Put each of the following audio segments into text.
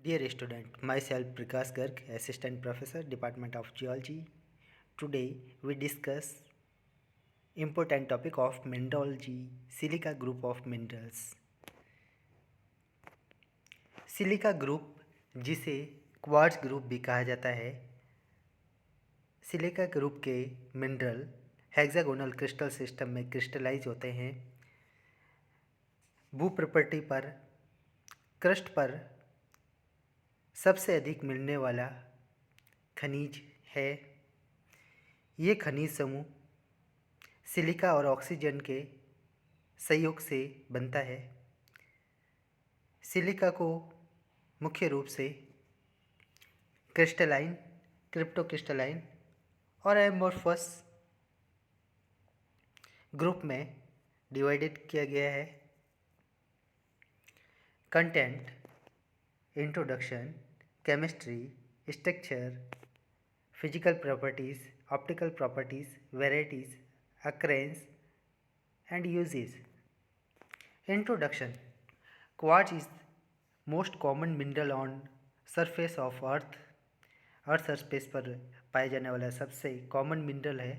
Dear student, myself Prakash Garg, Assistant Professor, Department of Geology. Today we discuss important topic of mineralogy, silica group of minerals. Silica group जिसे quartz group भी कहा जाता है, silica group के mineral hexagonal crystal system में crystallise होते हैं। भू प्रॉपर्टी पर क्रस्ट पर सबसे अधिक मिलने वाला खनिज है। ये खनिज समूह सिलिका और ऑक्सीजन के संयोग से बनता है। सिलिका को मुख्य रूप से क्रिस्टलाइन, क्रिप्टोक्रिस्टलाइन और एमोर्फस ग्रुप में डिवाइडेड किया गया है। Content, introduction, chemistry, structure, physical properties, optical properties, varieties, occurrence and uses. Introduction. Quartz is most common mineral on surface of earth. Earth surface पर पाए जाने वाला सबसे कॉमन मिनरल है।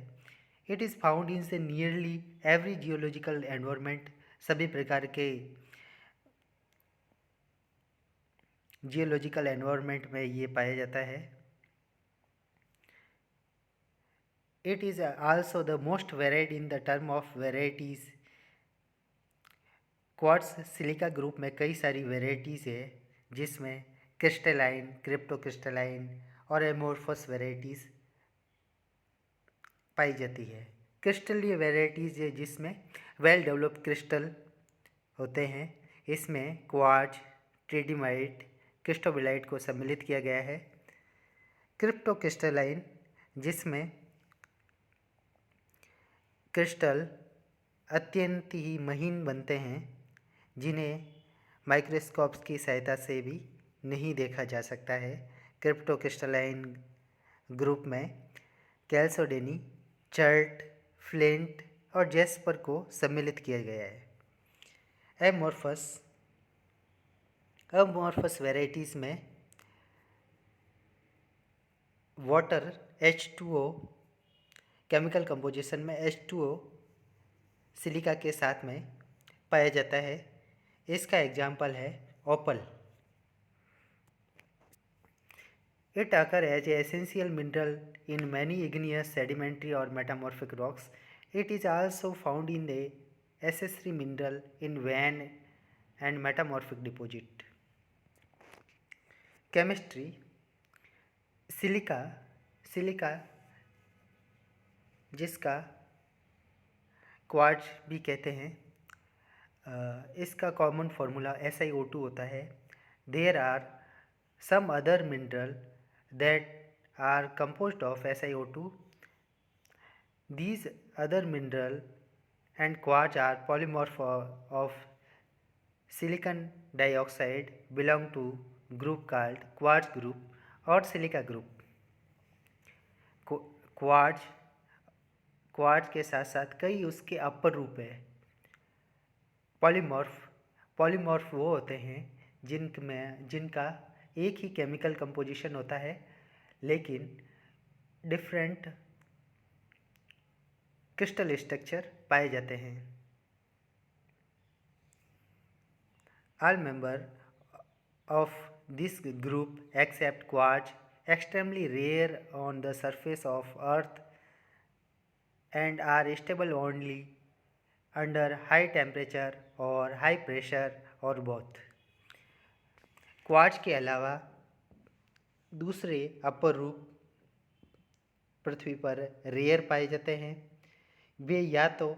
इट इज़ फाउंड इन से नियरली एवरी जियोलॉजिकल एनवायरनमेंट। सभी प्रकार के जियोलॉजिकल एनवायरनमेंट में ये पाया जाता है। It is also the most varied in the term of varieties. Quartz silica group में कई सारी वेराइटीज़ है, जिसमें क्रिस्टलाइन, क्रिप्टोक्रिस्टलाइन और एमोर्फस वेराइटीज़ पाई जाती है। क्रिस्टलीय वेराइटीज़ है जिसमें वेल डेवलप्ड क्रिस्टल होते हैं। इसमें क्वार्ट्ज, ट्रेडिमाइट, क्रिस्टोबिलाइट को सम्मिलित किया गया है। क्रिप्टोक्रिस्टलाइन जिसमें क्रिस्टल अत्यंत ही महीन बनते हैं, जिन्हें माइक्रोस्कोप्स की सहायता से भी नहीं देखा जा सकता है। क्रिप्टोक्रिस्टलाइन ग्रुप में कैल्सोडेनी, चर्ट, फ्लिंट और जेस्पर को सम्मिलित किया गया है। अमॉर्फस वेराइटीज़ में वाटर H2O केमिकल कंपोजिशन में H2O सिलिका के साथ में पाया जाता है। इसका एग्जाम्पल है ओपल। It occurs as an essential mineral in many igneous, sedimentary or metamorphic rocks. It is also found in the accessory mineral in vein and metamorphic deposit. Chemistry. Silica जिसका quartz भी कहते हैं, इसका कॉमन फार्मूला SiO2 होता है। There are some other mineral that are composed of SiO2. These other mineral and quartz are polymorph of silicon dioxide belong to group called quartz group और silica group. Quartz के साथ साथ कई उसके अपर रूप है। पॉलीमॉर्फ वो होते हैं जिनका एक ही केमिकल कंपोजिशन होता है, लेकिन डिफरेंट क्रिस्टल स्ट्रक्चर पाए जाते हैं। All member of this group except quartz extremely rare on the surface of earth and are stable only under high temperature और हाई प्रेशर और बोथ। क्वार्ट्ज के अलावा दूसरे अपर रूप पृथ्वी पर रेयर पाए जाते हैं। वे या तो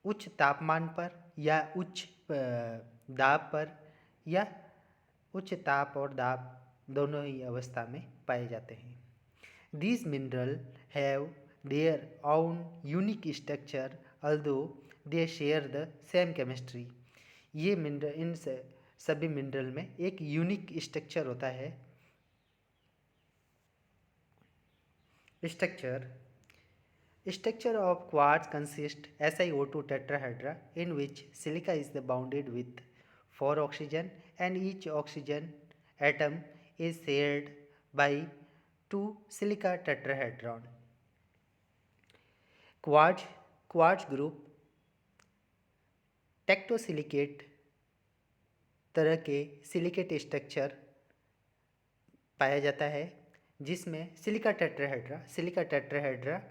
उच्च तापमान पर या उच्च दाब पर या उच्च ताप और दाब दोनों ही अवस्था में पाए जाते हैं। These minerals have their own unique structure although they share the same chemistry. ये मिनरल, इन सभी मिनरल में एक यूनिक स्ट्रक्चर होता है। Structure of quartz consists SiO2 tetrahedra in which silica is bounded with 4 oxygen and each oxygen atom is shared by two silica tetrahedron. Quartz group टेक्टोसिलिकेट तरह के silicate structure पाया जाता है, जिसमें सिलिका टेट्राहेड्रा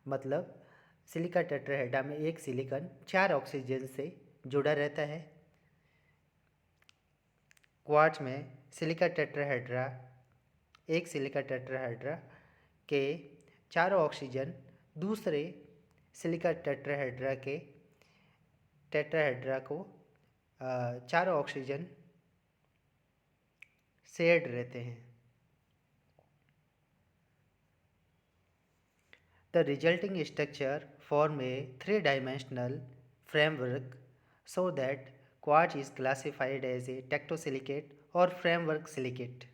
मतलब silica tetrahedra में एक silicon 4 oxygen से जुड़ा रहता है। क्वार्ट्ज में एक सिलिका टेट्राहेड्रा के चारों ऑक्सीजन दूसरे सिलिका टेट्राहेड्रा को चारों ऑक्सीजन शेयर्ड रहते हैं। The resulting structure form a 3-dimensional framework so that quartz is classified as a tectosilicate or framework silicate.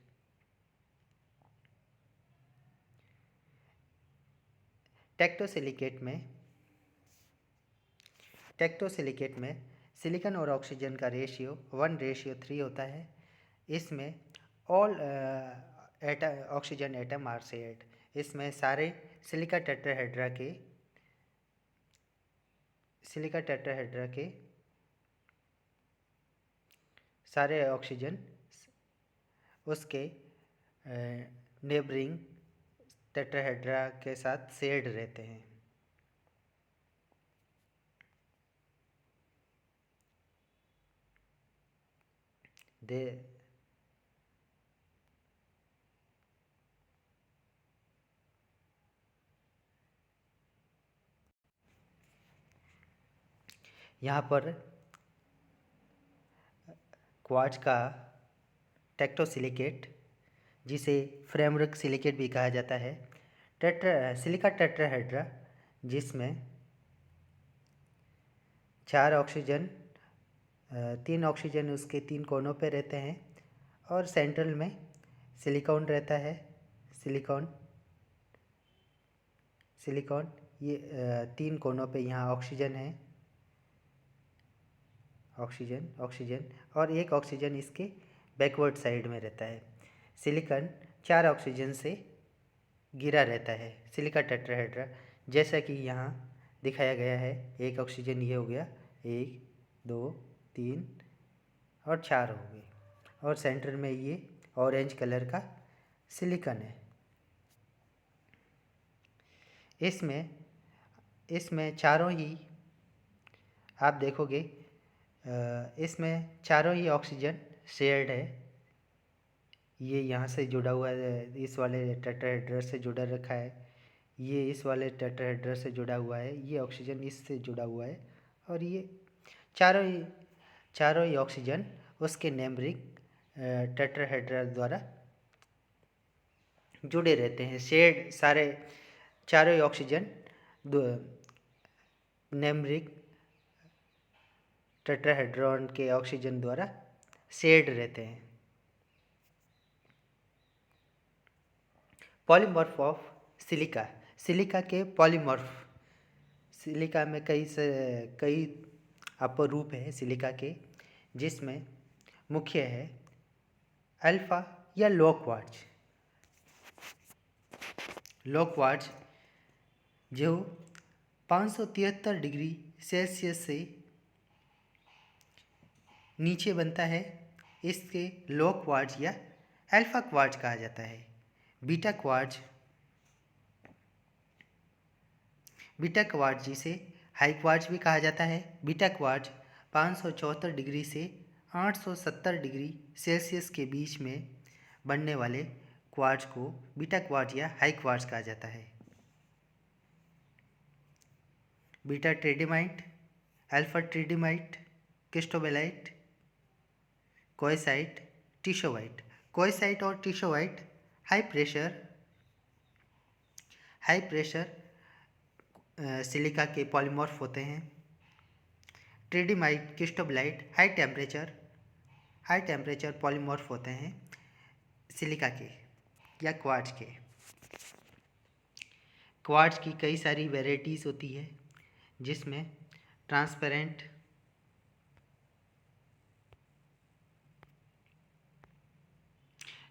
टेक्टोसिलिकेट में सिलिकॉन और ऑक्सीजन का रेशियो 1:3 होता है। इसमें all oxygen atom are shared. इसमें सारे सिलिका टेट्राहेड्रा के सारे ऑक्सीजन उसके नेबरिंग टेट्राहेड्रा के साथ शेयर्ड रहते हैं। यहाँ पर क्वार्ट्ज का टेक्टोसिलिकेट, जिसे फ्रेमवर्क सिलिकेट भी कहा जाता है, सिलिका टेट्राहेड्रा जिसमें 4 ऑक्सीजन 3 ऑक्सीजन उसके 3 कोनों पे रहते हैं और सेंट्रल में सिलिकॉन रहता है। सिलिकॉन ये 3 कोनों पे यहाँ ऑक्सीजन है, ऑक्सीजन और एक ऑक्सीजन इसके बैकवर्ड साइड में रहता है। सिलिकॉन 4 ऑक्सीजन से घिरा रहता है सिलिका टेट्राहेड्रा, जैसा कि यहाँ दिखाया गया है। एक ऑक्सीजन ये हो गया, 1 2 3 और 4 हो गए, और सेंटर में ये ऑरेंज कलर का सिलिकॉन है। इसमें चारों ही आप देखोगे, इसमें चारों ही ऑक्सीजन शेयर्ड है। ये यहाँ से जुड़ा हुआ है, इस वाले टेट्राहेड्रा से जुड़ा रखा है, ये इस वाले टेट्राहेड्रा से जुड़ा हुआ है, ये ऑक्सीजन इससे जुड़ा हुआ है, और ये चारों ही ऑक्सीजन उसके नेबरिंग टेट्राहेड्रा द्वारा जुड़े रहते हैं। शेयर्ड सारे चारों ही ऑक्सीजन नेबरिंग टेट्राहेड्रॉन के ऑक्सीजन द्वारा शेयर्ड रहते हैं। पॉलीमॉर्फ ऑफ सिलिका के पॉलीमॉर्फ, सिलिका में कई अपरूप हैं सिलिका के, जिसमें मुख्य है अल्फा या लो क्वार्ट्ज जो 573 डिग्री सेल्सियस से नीचे बनता है। इसके लो क्वार्ट्ज या अल्फा क्वार्ट्ज कहा जाता है। बीटा क्वार्ट्ज जिसे हाई क्वार्ट्ज भी कहा जाता है। बीटा क्वार्ट्ज 574 डिग्री से 870 डिग्री सेल्सियस के बीच में बनने वाले क्वार्ट्ज को बीटा क्वार्ट्ज या हाई क्वार्ट्ज कहा जाता है। Beta ट्रेडिमाइट, alpha ट्रेडिमाइट, क्रिस्टोबेलाइट, कोएसाइट, टिशोवाइट। कोएसाइट और टिशोवाइट हाई प्रेशर सिलिका के पॉलीमॉर्फ होते हैं। ट्रेडिमाइट, क्रिस्टोबेलाइट हाई टेम्परेचर पॉलीमॉर्फ होते हैं सिलिका के या क्वार्ट्ज के। क्वार्ट्ज की कई सारी वेराइटीज़ होती है, जिसमें ट्रांसपेरेंट,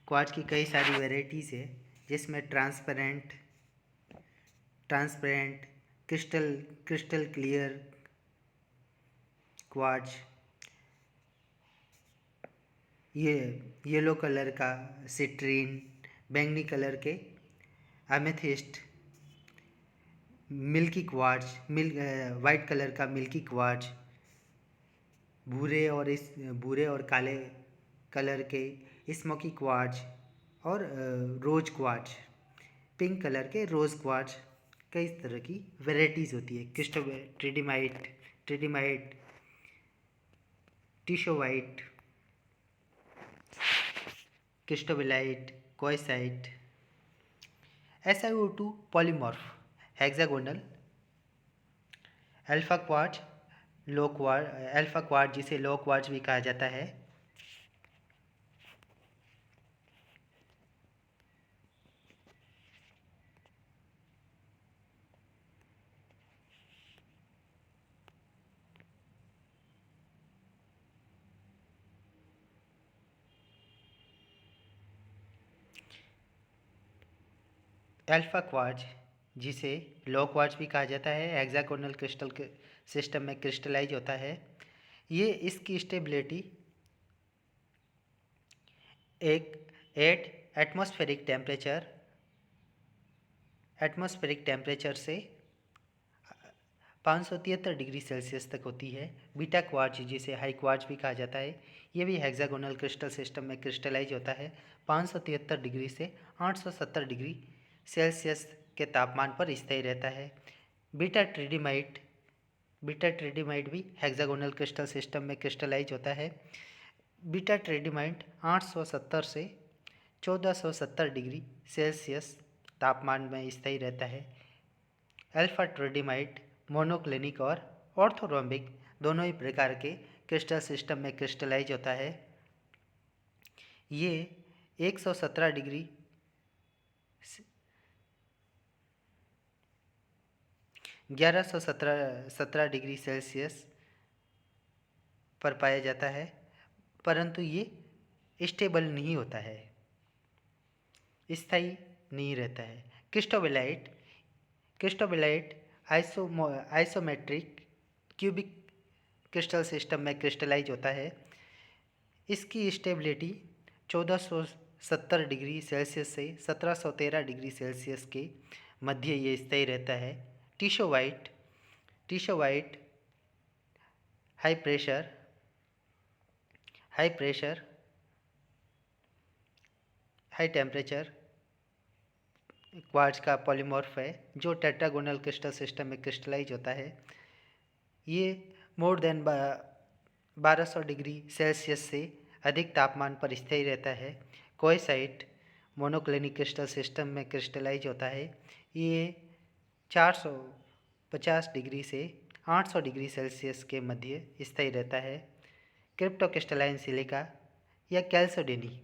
क्वार्ट्ज की कई सारी वेराइटीज़ है, जिसमें transparent, crystal crystal clear quartz, ये येलो कलर का सिट्रीन, बैंगनी कलर के amethyst, milky quartz, white colour का मिल्की क्वार्ट्ज, भूरे और काले कलर के स्मोकी क्वार्ट्ज और रोज क्वार्ट्ज, पिंक कलर के रोज क्वार्ट्ज। कई तरह की वेराइटीज़ होती है। ट्रेडिमाइट, टिशोवाइट, क्रिस्टोबेलाइट, क्वार्ट्ज़ाइट। SiO2 polymorph, hexagonal, alpha quartz, alpha quartz जिसे लो क्वार्ट्ज भी कहा जाता है। अल्फा क्वार्ट्ज जिसे लो क्वार्ट्ज भी कहा जाता है, हेक्सागोनल क्रिस्टल के सिस्टम में क्रिस्टलाइज होता है। ये इसकी स्टेबिलिटी एक एटमॉस्फेरिक टेम्परेचर से 573 डिग्री सेल्सियस तक होती है। बीटा क्वार्ट्ज जिसे हाई क्वार्ट्ज भी कहा जाता है, ये भी हेक्सागोनल क्रिस्टल सिस्टम में क्रिस्टलाइज होता है 573 डिग्री से 870 डिग्री सेल्सियस के तापमान पर स्थायी रहता है। बीटा ट्रेडिमाइट भी हेक्सागोनल क्रिस्टल सिस्टम में क्रिस्टलाइज होता है। बीटा ट्रेडिमाइट 870 से 1470 डिग्री सेल्सियस तापमान में स्थायी रहता है। अल्फा ट्रेडिमाइट मोनोक्लिनिक और ऑर्थोरोम्बिक दोनों ही प्रकार के क्रिस्टल सिस्टम में क्रिस्टलाइज होता है। ये 117 डिग्री 1117 डिग्री सेल्सियस पर पाया जाता है, परंतु ये स्टेबल नहीं होता है, स्थायी नहीं रहता है। क्रिस्टोबेलाइट आइसोमेट्रिक क्यूबिक क्रिस्टल सिस्टम में क्रिस्टलाइज होता है। इसकी स्टेबिलिटी 1470 डिग्री सेल्सियस से 1713 डिग्री सेल्सियस के मध्य ये स्थायी रहता है। टिशोवाइट हाई टेम्परेचर क्वार्ट्ज का पॉलीमॉर्फ है, जो टेट्रागोनल क्रिस्टल सिस्टम में क्रिस्टलाइज होता है। ये मोर देन 1200 डिग्री सेल्सियस से अधिक तापमान पर स्थायी रहता है। क्वार्ट्ज़ाइट मोनोक्लिनिक क्रिस्टल सिस्टम में क्रिस्टलाइज होता है। ये 450 डिग्री से 800 डिग्री सेल्सियस के मध्य स्थायी रहता है। क्रिप्टोक्रिस्टलाइन सिलिका या कैल्सोडेनी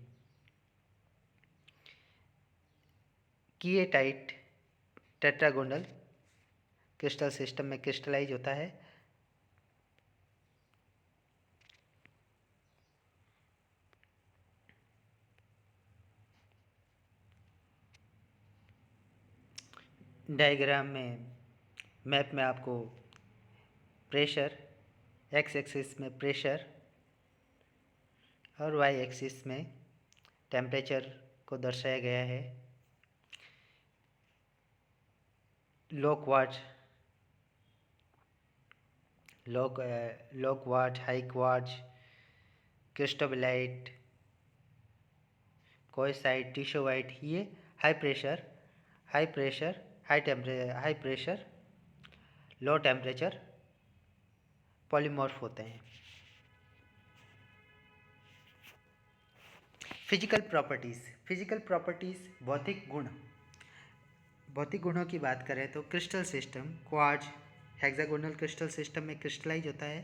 कीएटाइट टेट्रागोनल क्रिस्टल सिस्टम में क्रिस्टलाइज होता है। डायग्राम में मैप में आपको प्रेशर, एक्स एक्सिस में प्रेशर और वाई एक्सिस में टेम्परेचर को दर्शाया गया है। लो क्वार्ट्ज, हाई क्वार्ट्ज, क्रिस्टोबेलाइट, क्वार्ट्ज़ाइट, टिशोवाइट, ये high pressure low temperature polymorph होते हैं। फिजिकल प्रॉपर्टीज़ भौतिक गुणों की बात करें तो crystal system quartz hexagonal crystal system में क्रिस्टलाइज होता है।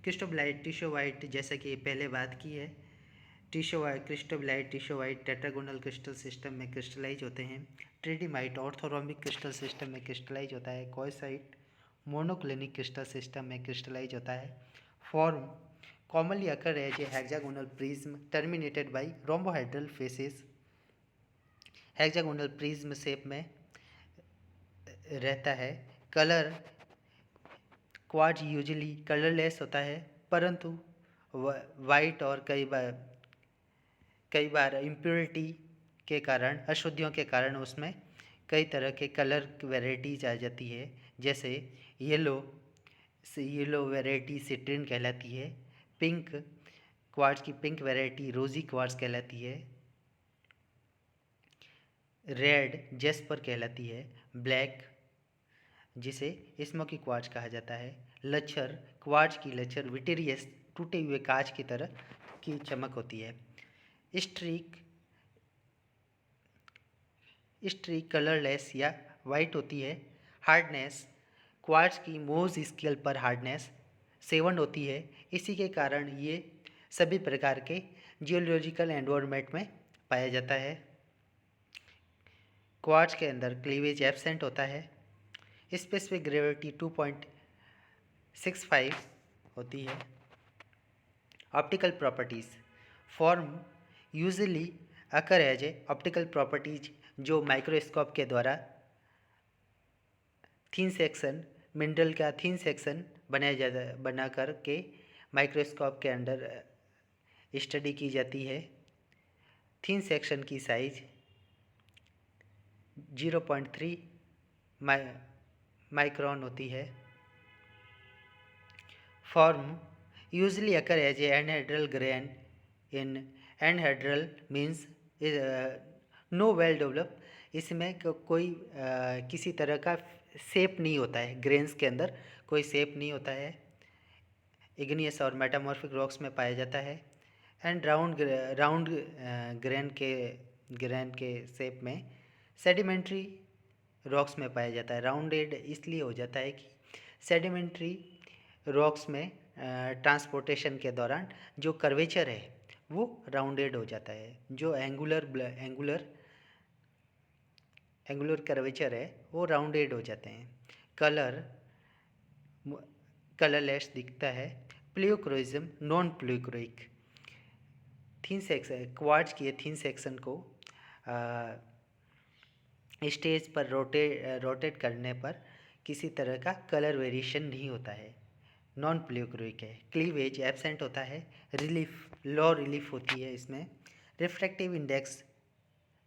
क्रिस्टोबेलाइट, टिशोवाइट जैसा कि पहले बात की है, क्रिस्टोबेलाइट, टिशोवाइट टेट्रागोनल क्रिस्टल सिस्टम में क्रिस्टलाइज होते हैं। ट्रेडिमाइट ऑर्थोरोम्बिक क्रिस्टल सिस्टम में क्रिस्टलाइज होता है। क्वार्ट्ज़ाइट मोनोक्लिनिक क्रिस्टल सिस्टम में क्रिस्टलाइज होता है। Form commonly occur as a hexagonal prism terminated by rhombohedral faces hexagonal prism shape में रहता है। कलर क्वार्ट्ज यूजुअली कलरलेस होता है, परंतु वाइट और कई बार इम्प्योरिटी के कारण, अशुद्धियों के कारण उसमें कई तरह के कलर वेराइटीज आ जाती है। जैसे येलो वेराइटी सिट्रीन कहलाती है, पिंक क्वार्ट्ज की पिंक वेराइटी रोजी क्वार्ट्ज कहलाती है, रेड जेस्पर कहलाती है, ब्लैक जिसे स्मोकी क्वार्ट्ज कहा जाता है, लच्छर क्वार्ट्ज की लच्छर विटेरियस टूटे हुए कांच की तरह की चमक होती है, स्ट्रीक कलरलेस या वाइट होती है, हार्डनेस क्वार्ट्ज की मोज स्केल पर हार्डनेस 7 होती है। इसी के कारण ये सभी प्रकार के जियोलॉजिकल एनवायरनमेंट में पाया जाता है। क्वार्ट्ज के अंदर क्लीवेज एब्सेंट होता है। स्पेसिफिक ग्रेविटी 2.65 होती है। Optical properties form usually occur as a optical properties जो माइक्रोस्कोप के द्वारा थिन सेक्शन मिनरल का थिन सेक्शन बना कर के माइक्रोस्कोप के अंडर स्टडी की जाती है। थिन सेक्शन की साइज 0.3 माइक्रोन होती है। Form usually occur as a anhedral grain in anhedral means no well develop. इसमें कोई किसी तरह का शेप नहीं होता है, ग्रेन्स के अंदर कोई शेप नहीं होता है। इग्नियस और मेटामॉर्फिक रॉक्स में पाया जाता है। एंड राउंड ग्रेन के शेप में सेडिमेंट्री रॉक्स में पाया जाता है। राउंडेड इसलिए हो जाता है कि सेडिमेंट्री रॉक्स में ट्रांसपोर्टेशन के दौरान जो कर्वेचर है वो राउंडेड हो जाता है। जो एंगुलर कर्वेचर है वो राउंडेड हो जाते हैं। कलरलेस दिखता है। प्लियोक्रोइज्म नॉन प्लियोक्रोइक थिन सेक्शन क्वार्ट्ज के थिन सेक्शन को स्टेज पर रोटेट करने पर किसी तरह का कलर वेरिएशन नहीं होता है। नॉन प्लियोक्रोइक है। क्लीवेज एब्सेंट होता है। लो रिलीफ होती है इसमें। रिफ्रैक्टिव इंडेक्स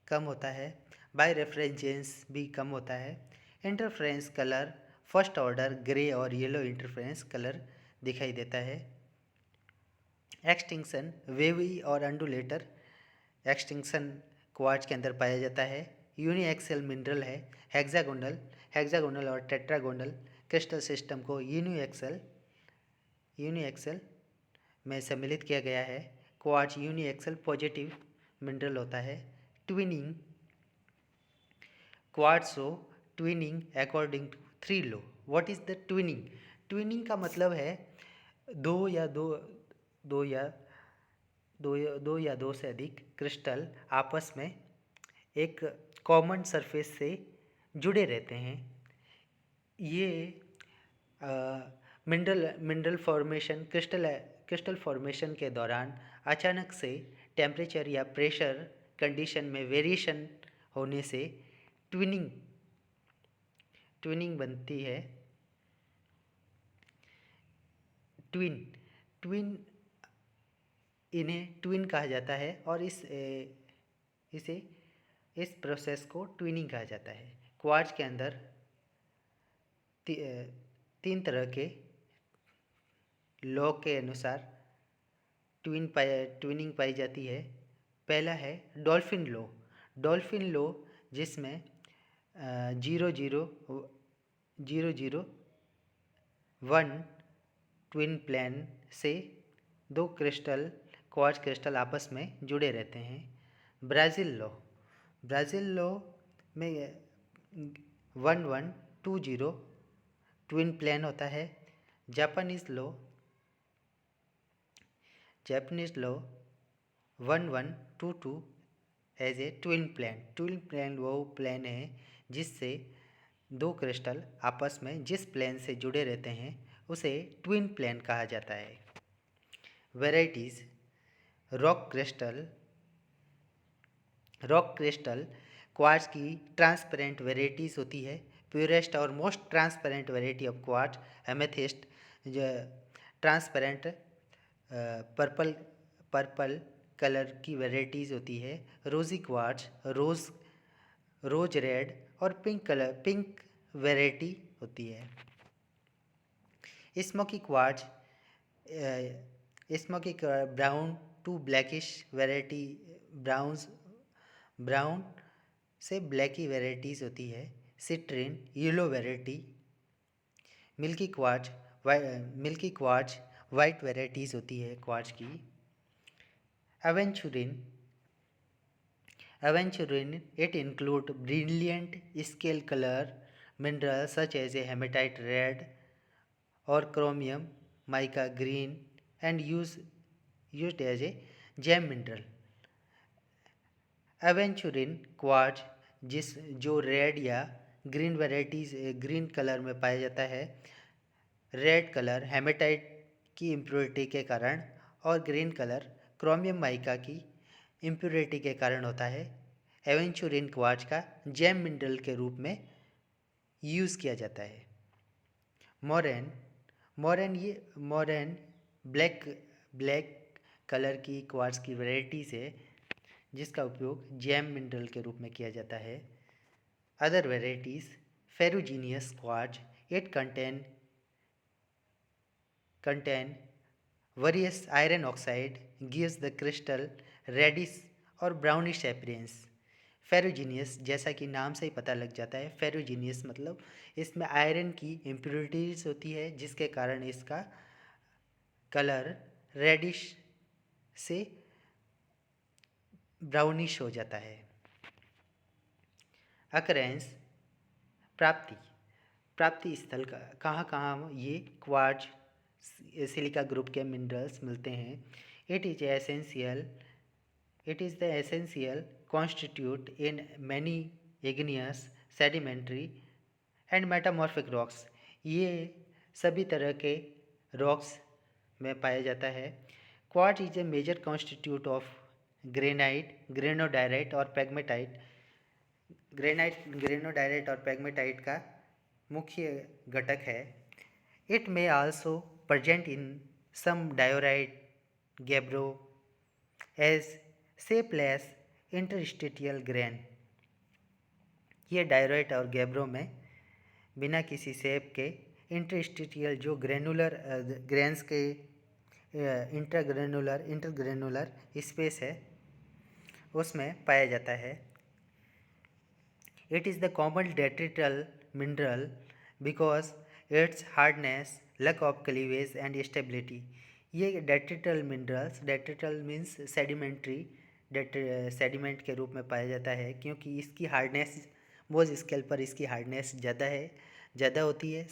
कम होता है। बाय रेफरेंजेंस भी कम होता है। Interference colour first order grey और येलो इंटरफ्रेंस कलर दिखाई देता है। एक्सटिंक्शन वेवी और अंडुलेटर एक्सटिंक्शन क्वार्ट्ज के अंदर पाया जाता है। यूनिएक्सल मिनरल है। हेक्सागोनल और टेट्रागोनल क्रिस्टल सिस्टम को यूनिएक्सल में सम्मिलित किया गया है। क्वार्ट्ज यूनिएक्सल पॉजिटिव मिनरल होता है। Twinning quartz show twinning according to 3 law. What is the twinning? Twinning का मतलब है दो या दो से अधिक क्रिस्टल आपस में एक कॉमन सरफेस से जुड़े रहते हैं। ये मिनरल फॉर्मेशन क्रिस्टल फॉर्मेशन के दौरान अचानक से टेम्परेचर या प्रेशर कंडीशन में वेरिएशन होने से ट्विनिंग बनती है। इन्हें ट्विन कहा जाता है और इस प्रोसेस को ट्विनिंग कहा जाता है। क्वार्ट्ज के अंदर 3 तरह के लॉ के अनुसार ट्विनिंग पाई जाती है। पहला है डॉल्फिन लॉ जिसमें 0.001 ट्विन प्लेन से 2 क्वार्ट्ज क्रिस्टल आपस में जुड़े रहते हैं। ब्राज़ील लॉ में 1120 ट्विन प्लेन होता है। Japanese law 1122 as a twin plane वो प्लेन है जिससे 2 क्रिस्टल आपस में जिस प्लेन से जुड़े रहते हैं उसे ट्विन प्लेन कहा जाता है। वेराइटीज़ रॉक क्रिस्टल क्वार्ट्ज की ट्रांसपेरेंट वेराइटीज़ होती है। प्योरेस्ट और most transparent variety of quartz amethyst, जो ट्रांसपेरेंट पर्पल पर्पल कलर की वेराइटीज़ होती है। रोजी क्वार्ट्ज रोज रेड और पिंक वेराइटी होती है। Smoky quartz smoky brown to blackish variety brown से ब्लैकी वेराइटीज़ होती है। Citrine yellow variety. Milky quartz white varieties होती है क्वार्ट्ज की। Aventurine, it include brilliant scale color minerals such as a hematite red or chromium mica green and used as a gem mineral. Aventurine quartz जो red या green varieties green colour में पाया जाता है। Red colour haematite की impurity के कारण और ग्रीन कलर क्रोमियम माइका की इम्प्योरिटी के कारण होता है। एवेंचुरिन क्वार्ट्ज का जेम मिनरल के रूप में यूज़ किया जाता है। मोरेन ब्लैक कलर की क्वार्ट्ज की वेराइटीज़ है जिसका उपयोग जेम मिनरल के रूप में किया जाता है। Other varieties ferruginous quartz, it contain various iron oxide, gives the crystal reddish और ब्राउनिश appearance। फेरोजीनियस जैसा कि नाम से ही पता लग जाता है, फेरोजीनियस मतलब इसमें आयरन की इम्प्योरिटीज होती है जिसके कारण इसका कलर रेडिश से ब्राउनिश हो जाता है। अकरेंस प्राप्ति स्थल कहाँ कहाँ ये क्वार्ट्ज सिलिका ग्रुप के मिनरल्स मिलते हैं। It is the essential constitute in many igneous sedimentary and metamorphic rocks. ये सभी तरह के रॉक्स में पाया जाता है। Quartz is a major constitute of granite, granodiorite और पेग्मेटाइट। ग्रेनोडायराइट और पेग्मेटाइट का मुख्य घटक है। It may also present in some diorite gabbro as shapeless interstitial grain। ये डायराइट और गैब्रो में बिना किसी शेप के इंटरस्टिटियल जो ग्रेनुलर ग्रेन्स के इंटरग्रेनुलर स्पेस है उसमें पाया जाता है। It is the common detrital mineral because its hardness, lack of cleavage and stability. ये detrital minerals, detrital means sedimentary, sediment के रूप में पाया जाता है क्योंकि इसकी हार्डनेस मोज स्केल पर इसकी हार्डनेस ज़्यादा होती है,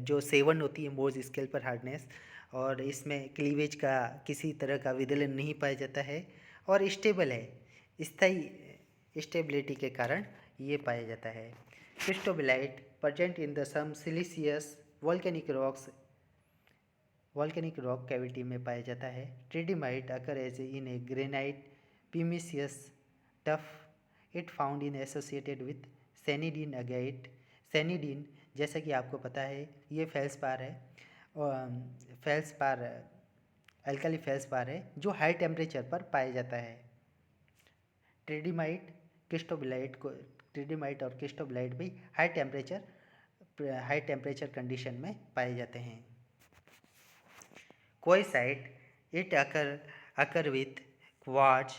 जो 7 होती है मोज स्केल पर हार्डनेस, और इसमें क्लीवेज का किसी तरह का विदलन नहीं पाया जाता है और स्टेबल है, स्थायी स्टेबिलिटी के कारण ये पाया जाता है। क्रिस्टोबिलाइट present in the some siliceous volcanic rock cavity में पाया जाता है। Tridymite occur as in a granite pumiceous tuff, it found in associated with sanidine agate. Sanidine जैसा कि आपको पता है ये फेल्सपार है, अल्कली फेल्सपार है जो हाई टेम्परेचर पर पाया जाता है। ट्रिडिमाइट और क्रिस्टोबिलाइट भी हाई टेम्परेचर कंडीशन में पाए जाते हैं। Quartzite, it occur with quartz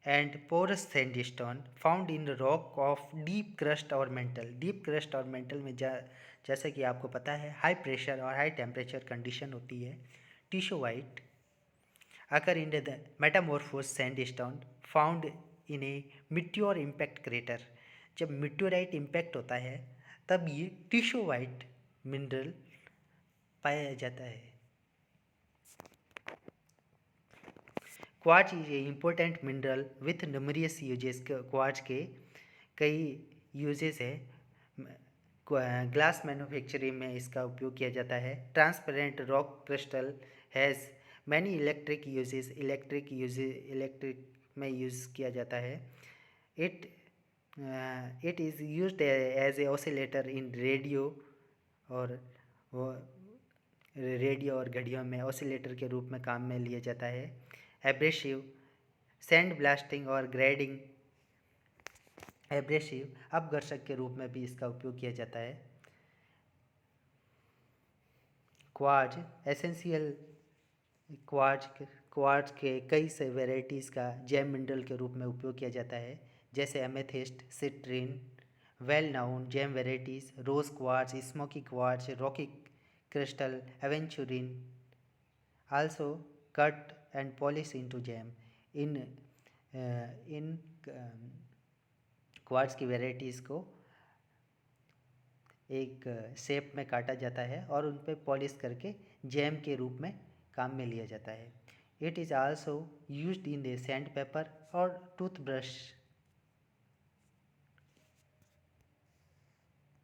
and porous sandstone found in rock of deep crust और मेंटल। डीप क्रस्ट और मेंटल में जैसे कि आपको पता है हाई प्रेशर और हाई टेम्परेचर कंडीशन होती है। Stishovite occur in the metamorphose sandstone found in a meteor impact crater. जब मिट्योराइट इम्पैक्ट होता है तब ये टिशोवाइट मिनरल पाया जाता है। Quartz is a important mineral with numerous uses. Quartz के कई यूजेस है। ग्लास मैन्युफैक्चरिंग में इसका उपयोग किया जाता है। Transparent rock crystal has many electric uses. Electric में यूज़ किया जाता है। It it is used as a oscillator in और रेडियो और घड़ियों में ऑसिलेटर के रूप में काम में लिया जाता है। एब्रेसिव, सैंड ब्लास्टिंग और ग्रेडिंग, एब्रेसिव अपघर्षक के रूप में भी इसका उपयोग किया जाता है। क्वार्ट्ज एसेंशियल, क्वार्ट्ज के कई से वेराइटीज़ का जेम मिनरल के रूप में उपयोग किया जाता है, जैसे amethyst, citrine. Well known gem varieties rose quartz, smoky quartz, rocky crystal, aventurine, also cut and polish into gem. इन क्वार्ट्ज की वेराइटीज़ को एक शेप में काटा जाता है और उन पर पॉलिश करके जैम के रूप में काम में लिया जाता है। It is also used in the sand paper और टूथब्रश